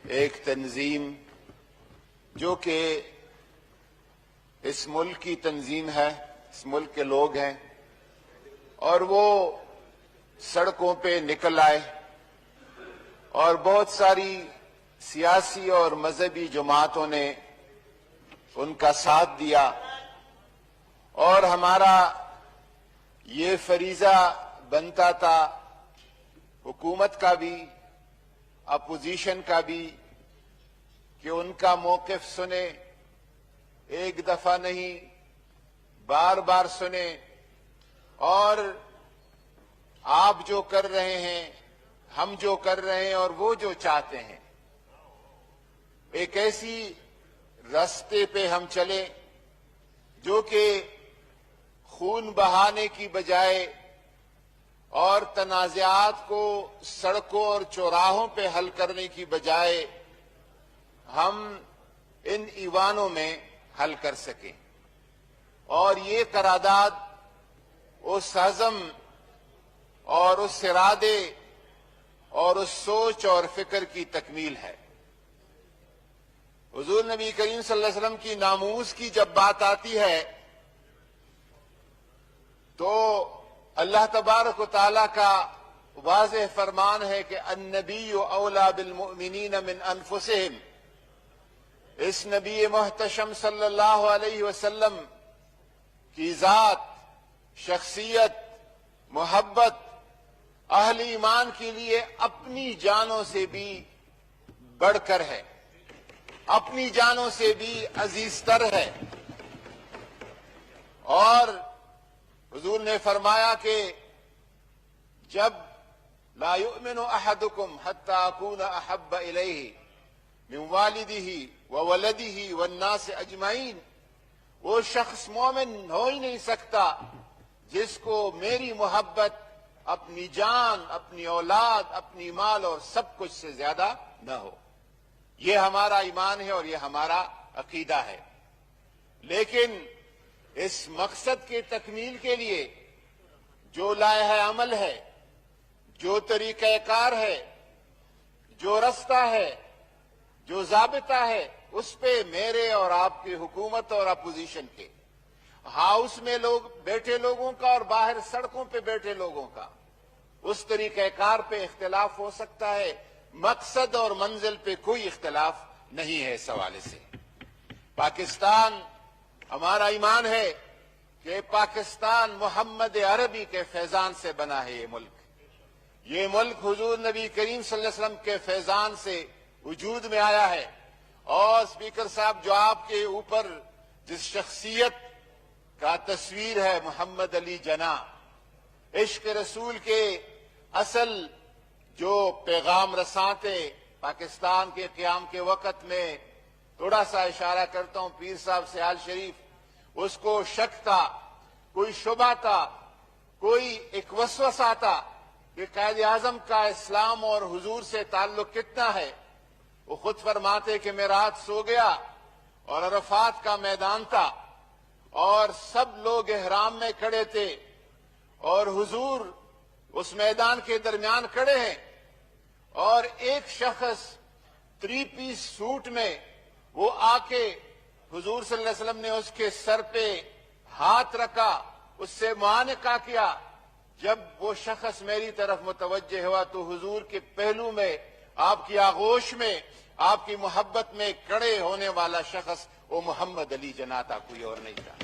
ایک تنظیم جو کہ اس ملک کی تنظیم ہے، اس ملک کے لوگ ہیں، اور وہ سڑکوں پہ نکل آئے اور بہت ساری سیاسی اور مذہبی جماعتوں نے ان کا ساتھ دیا، اور ہمارا یہ فریضہ بنتا تھا، حکومت کا بھی اپوزیشن کا بھی، کہ ان کا موقف سنیں، ایک دفعہ نہیں بار بار سنیں، اور آپ جو کر رہے ہیں، ہم جو کر رہے ہیں اور وہ جو چاہتے ہیں، ایک ایسی راستے پہ ہم چلیں جو کہ خون بہانے کی بجائے اور تنازعات کو سڑکوں اور چوراہوں پہ حل کرنے کی بجائے ہم ان ایوانوں میں حل کر سکیں، اور یہ قرارداد اس عزم اور اس ارادے اور اس سوچ اور فکر کی تکمیل ہے۔ حضور نبی کریم صلی اللہ علیہ وسلم کی ناموس کی جب بات آتی ہے تو اللہ تبارک و تعالیٰ کا واضح فرمان ہے کہ النبی اولیٰ بالمؤمنین من انفسہم، اس نبی محتشم صلی اللہ علیہ وسلم کی ذات، شخصیت، محبت اہل ایمان کے لیے اپنی جانوں سے بھی بڑھ کر ہے، اپنی جانوں سے بھی عزیز تر ہے۔ اور حضور نے فرمایا کہ جب لا یؤمن احدکم حتی اکون احب الیہ من والدہ وولدہ والناس اجمعین، وہ شخص مومن ہو ہی نہیں سکتا جس کو میری محبت اپنی جان، اپنی اولاد، اپنی مال اور سب کچھ سے زیادہ نہ ہو۔ یہ ہمارا ایمان ہے اور یہ ہمارا عقیدہ ہے، لیکن اس مقصد کے تکمیل کے لیے جو لائحہ عمل ہے، جو طریقہ کار ہے، جو رستہ ہے، جو ضابطہ ہے، اس پہ میرے اور آپ کی حکومت اور اپوزیشن کے، ہاؤس میں لوگ بیٹھے لوگوں کا اور باہر سڑکوں پہ بیٹھے لوگوں کا، اس طریقہ کار پہ اختلاف ہو سکتا ہے، مقصد اور منزل پہ کوئی اختلاف نہیں ہے۔ اس حوالے سے پاکستان، ہمارا ایمان ہے کہ پاکستان محمد عربی کے فیضان سے بنا ہے۔ یہ ملک حضور نبی کریم صلی اللہ علیہ وسلم کے فیضان سے وجود میں آیا ہے، اور اسپیکر صاحب جو آپ کے اوپر جس شخصیت کا تصویر ہے، محمد علی جناح، عشق رسول کے اصل جو پیغام رساں تھے پاکستان کے قیام کے وقت میں، تھوڑا سا اشارہ کرتا ہوں پیر صاحب سیال شریف، اس کو شک تھا، کوئی شبہ تھا، کوئی ایک وسوسہ تھا کہ قائد اعظم کا اسلام اور حضور سے تعلق کتنا ہے۔ وہ خود فرماتے کہ میں رات سو گیا اور عرفات کا میدان تھا اور سب لوگ احرام میں کھڑے تھے اور حضور اس میدان کے درمیان کھڑے ہیں، اور ایک شخص 3 پیس سوٹ میں وہ آ کے حضور صلی اللہ علیہ وسلم نے اس کے سر پہ ہاتھ رکھا، اس سے معانقہ کیا۔ جب وہ شخص میری طرف متوجہ ہوا تو حضور کے پہلو میں، آپ کی آغوش میں، آپ کی محبت میں کھڑے ہونے والا شخص وہ محمد علی جناح تھا، کوئی اور نہیں تھا۔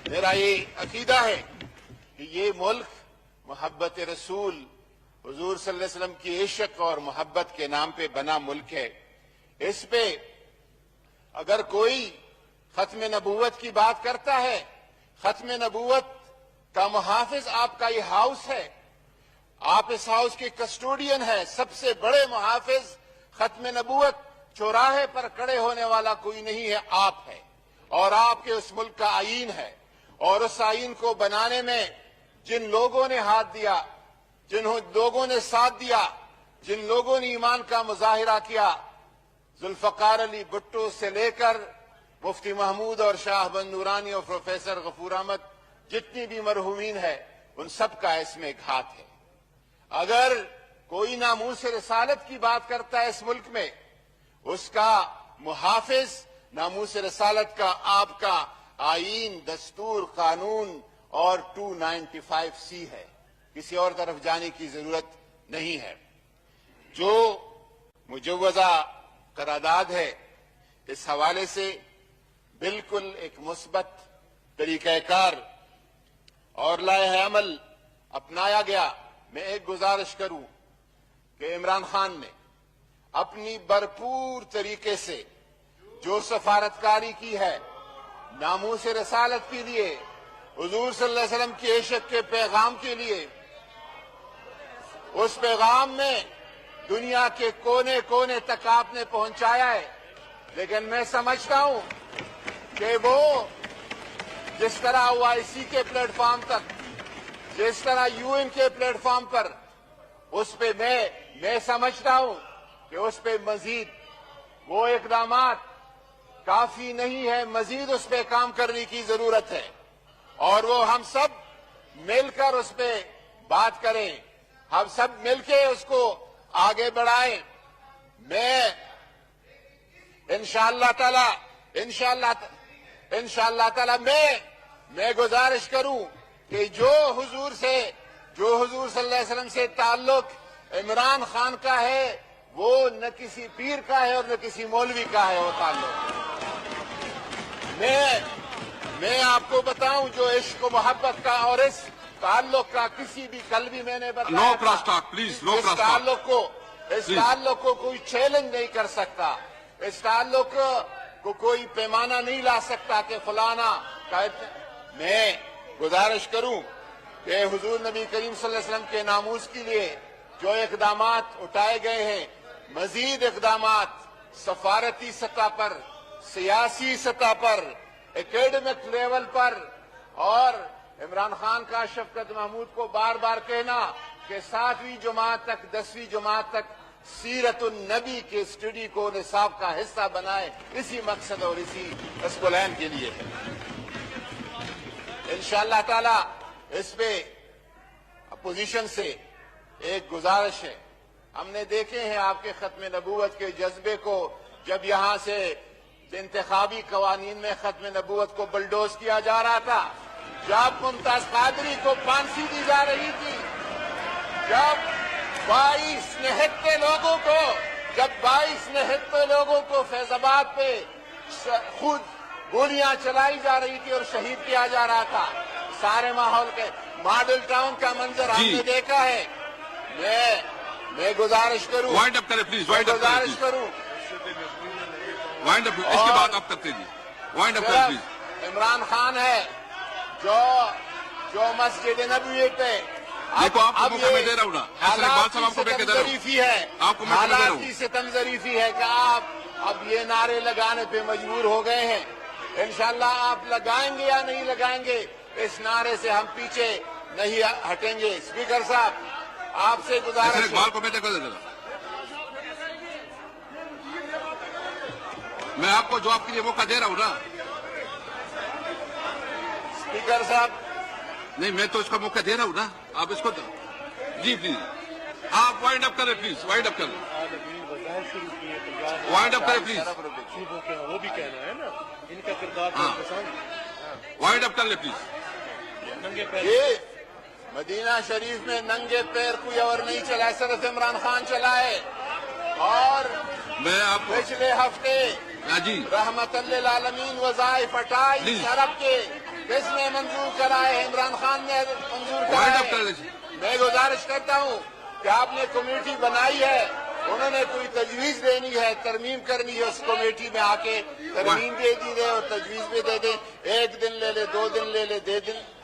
میرا یہ عقیدہ ہے کہ یہ ملک محبت رسول حضور صلی اللہ علیہ وسلم کی عشق اور محبت کے نام پہ بنا ملک ہے۔ اس پہ اگر کوئی ختم نبوت کی بات کرتا ہے، ختم نبوت کا محافظ آپ کا یہ ہاؤس ہے، آپ اس ہاؤس کے کسٹوڈین ہیں، سب سے بڑے محافظ ختم نبوت چوراہے پر کھڑے ہونے والا کوئی نہیں ہے، آپ ہے، اور آپ کے اس ملک کا آئین ہے، اور اس آئین کو بنانے میں جن لوگوں نے ہاتھ دیا، جن لوگوں نے ساتھ دیا، جن لوگوں نے ایمان کا مظاہرہ کیا، ذوالفقار علی بھٹو سے لے کر مفتی محمود اور شاہ بند نورانی اور پروفیسر غفور احمد، جتنی بھی مرحومین ہیں، ان سب کا اس میں ایک ہاتھ ہے۔ اگر کوئی ناموس رسالت کی بات کرتا ہے اس ملک میں، اس کا محافظ ناموس رسالت کا آپ کا آئین، دستور، قانون اور 295C ہے، کسی اور طرف جانے کی ضرورت نہیں ہے۔ جو مجوزہ قرارداد ہے اس حوالے سے بالکل ایک مثبت طریقہ کار اور لائحہ عمل اپنایا گیا۔ میں ایک گزارش کروں کہ عمران خان نے اپنی بھرپور طریقے سے جو سفارتکاری کی ہے ناموس رسالت کے لیے، حضور صلی اللہ علیہ وسلم کی عشق کے پیغام کے لیے، اس پیغام میں دنیا کے کونے کونے تک آپ نے پہنچایا ہے۔ لیکن میں سمجھتا ہوں کہ وہ جس طرح OIC کے پلیٹ فارم تک، جس طرح UN کے پلیٹ فارم پر، اس پہ میں سمجھتا ہوں کہ اس پہ مزید وہ اقدامات کافی نہیں ہے، مزید اس پہ کام کرنے کی ضرورت ہے، اور وہ ہم سب مل کر اس پہ بات کریں، ہم سب مل کے اس کو آگے بڑھائیں۔ میں انشاءاللہ تعالی میں گزارش کروں کہ جو حضور صلی اللہ علیہ وسلم سے تعلق عمران خان کا ہے، وہ نہ کسی پیر کا ہے اور نہ کسی مولوی کا ہے وہ تعلق۔ میں آپ کو بتاؤں جو عشق و محبت کا اور اس تعلق کا کسی بھی کل بھی میں نے بتایا no cross talk please, no cross talk. اس تعلق کو کوئی چیلنج نہیں کر سکتا، اس تعلق کو کوئی پیمانہ نہیں لا سکتا کہ فلانا۔ میں گزارش کروں کہ حضور نبی کریم صلی اللہ علیہ وسلم کے ناموس کے لیے جو اقدامات اٹھائے گئے ہیں، مزید اقدامات سفارتی سطح پر، سیاسی سطح پر، اکیڈمک لیول پر، اور عمران خان کا شفقت محمود کو بار بار کہنا کہ 7ویں جماعت تک 10ویں جماعت تک سیرت النبی کے اسٹڈی کو نصاب کا حصہ بنائے، اسی مقصد اور اسی اسکولین کے لیے ہے۔ انشاءاللہ تعالی اس پہ اپوزیشن سے ایک گزارش ہے۔ ہم نے دیکھے ہیں آپ کے ختم نبوت کے جذبے کو، جب یہاں سے انتخابی قوانین میں ختم نبوت کو بلڈوز کیا جا رہا تھا، جب ممتاز قادری کو پھانسی دی جا رہی تھی، جب 22 نہتے لوگوں کو فیض آباد پہ خود گولیاں چلائی جا رہی تھی اور شہید کیا جا رہا تھا، سارے ماحول کے ماڈل ٹاؤن کا منظر ہم نے دیکھا ہے۔ میں گزارش کروں، وائنڈ اپ کریں پلیز، وائنڈ اپ کریں پلیز، وائنڈ اپ، اس کے بعد آپ کرتے جی، وائنڈ اپ کریں پلیز۔ عمران خان ہے جو مسجد نبوی پہ دیکھو آپ کو موقع میں دے رہا ہوں نا، ایسا اقبال صاحب آپ کو میں کہہ رہا ہوں، آپ کو میں کہہ رہا ہوں، کی ستم ظریفی ہے کہ آپ اب یہ نعرے لگانے پہ مجبور ہو گئے ہیں۔ انشاءاللہ آپ لگائیں گے یا نہیں لگائیں گے، اس نعرے سے ہم پیچھے نہیں ہٹیں گے۔ اسپیکر صاحب آپ سے گزارش ہے، اقبال کو میں دیکھ رہا، میں آپ کو جواب کے لیے موقع دے رہا ہوں نا۔ اسپیکر صاحب نہیں، میں تو اس کا موقع دے رہا ہوں نا، آپ اس کو جی پلیز آپ وائنڈ اپ کریں پلیز، وائنڈ اپ کریں، وائنڈ اپ کریں پلیز، وہ بھی کہنا ہے نا ان کا کردار وائنڈ اپ کر لیں پلیز۔ یہ مدینہ شریف میں ننگے پیر کوئی اور نہیں چلا، صرف عمران خان چلائے، اور میں آپ کو پچھلے ہفتے جی رحمت للعالمین وظائف 28 ارب کے کس نے منظور کرائے؟ عمران خان نے منظور وائنڈ اپ کر کرائے۔ لیجیے۔ میں گزارش کرتا ہوں کہ آپ نے کمیٹی بنائی ہے، انہوں نے کوئی تجویز دینی ہے، ترمیم کرنی ہے، اس کمیٹی میں آ کے ترمیم دے دی دے اور تجویز بھی دے دیں۔ 1 دن لے لے، 2 دن لے لے،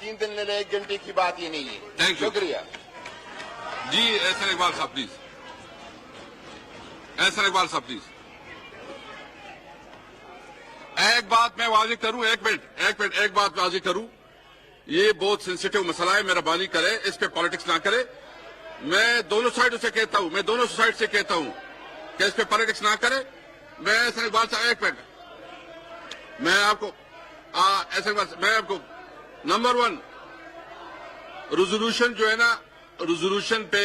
3 دن لے لے، 1 گھنٹے کی بات یہ نہیں ہے۔ Thank you. شکریہ جی احسن اقبال صاحب پلیز، احسن اقبال صاحب پلیز۔ ایک بات میں واضح کروں، ایک منٹ ایک بات واضح کروں، یہ بہت سینسیٹیو مسئلہ ہے، مہربانی کرے اس پہ پالیٹکس نہ کرے۔ میں دونوں سائڈ سے کہتا ہوں کہ اس پہ پالیٹکس نہ کرے۔ میں احسن اقبال صاحب ایک منٹ، میں آپ کو احسن اقبال صاحب، میں آپ کو نمبر 1 ریزولوشن جو ہے نا، ریزولوشن پہ